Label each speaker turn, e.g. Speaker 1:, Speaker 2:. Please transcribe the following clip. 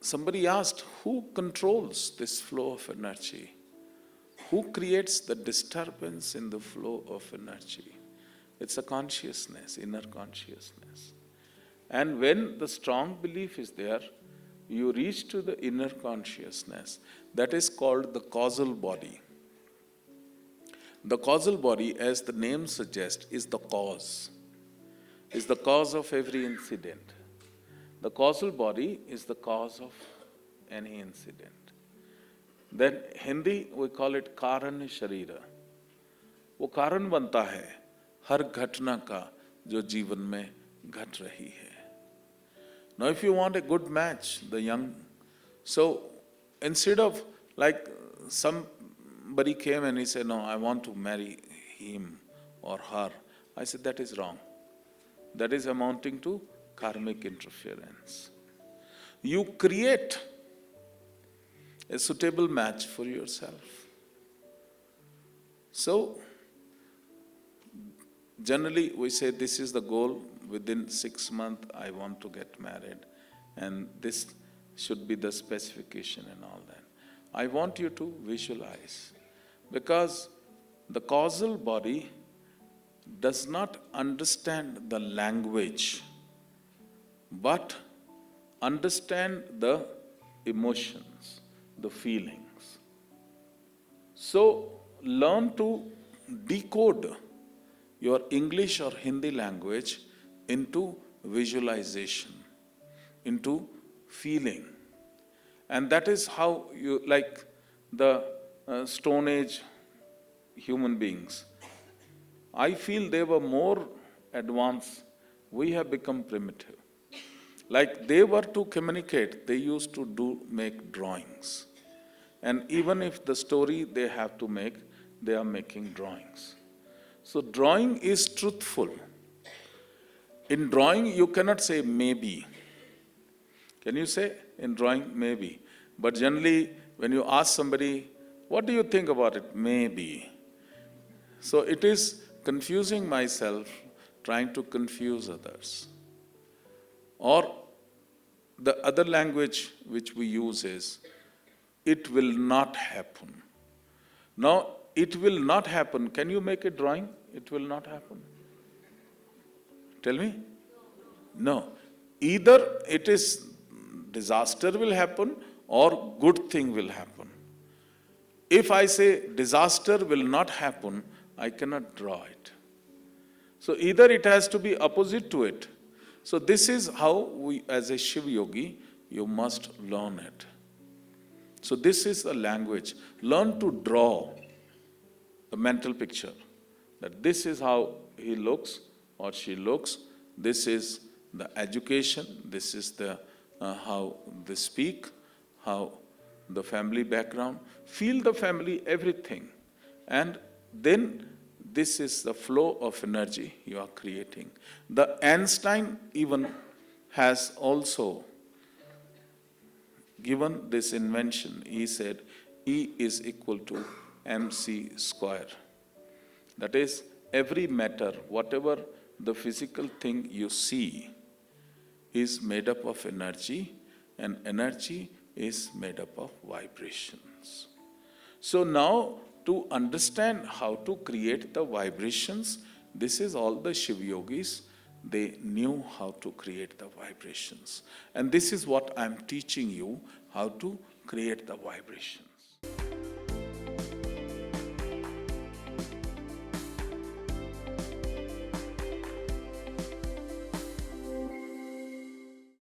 Speaker 1: somebody asked, who controls this flow of energy? Who creates the disturbance in the flow of energy? It's a consciousness, inner consciousness. And when the strong belief is there, you reach to the inner consciousness. That is called the causal body. The causal body, as the name suggests, is the cause of every incident. The causal body is the cause of any incident. Then Hindi we call it कारण शरीर. वो कारण बनता है हर घटना का जो जीवन में घट रही है. Now if you want a good match, so instead of like somebody came and he said, no, I want to marry him or her. I said, that is wrong. That is amounting to karmic interference. You create a suitable match for yourself. So, generally we say this is the goal, within 6 months I want to get married, and this should be the specification and all that. I want you to visualize, because the causal body does not understand the language, but understand the emotions, the feelings. So learn to decode your English or Hindi language into visualization, into feeling. And that is how you, like the Stone Age human beings, I feel they were more advanced. We have become primitive. Like they were to communicate, they used to make drawings. And even if the story they have to make, they are making drawings. So drawing is truthful. In drawing, you cannot say maybe. Can you say in drawing maybe? But generally, when you ask somebody, what do you think about it? Maybe. So it is confusing myself, trying to confuse others. Or the other language which we use is, it will not happen. Now, it will not happen. Can you make a drawing? It will not happen. Tell me? No. Either it is disaster will happen or good thing will happen. If I say disaster will not happen, I cannot draw it. So either it has to be opposite to it. So this is how we, as a Shiva yogi, you must learn it. So this is a language. Learn to draw the mental picture, that this is how he looks or she looks, this is the education, this is the how they speak, how the family background, feel the family, everything. And then this is the flow of energy you are creating. The Einstein even has also given this invention. He said E is equal to mc square. That is, every matter, whatever the physical thing you see, is made up of energy, and energy is made up of vibrations. So now, to understand how to create the vibrations, this is all the Shiva yogis, they knew how to create the vibrations. And this is what I'm teaching you, how to create the vibration.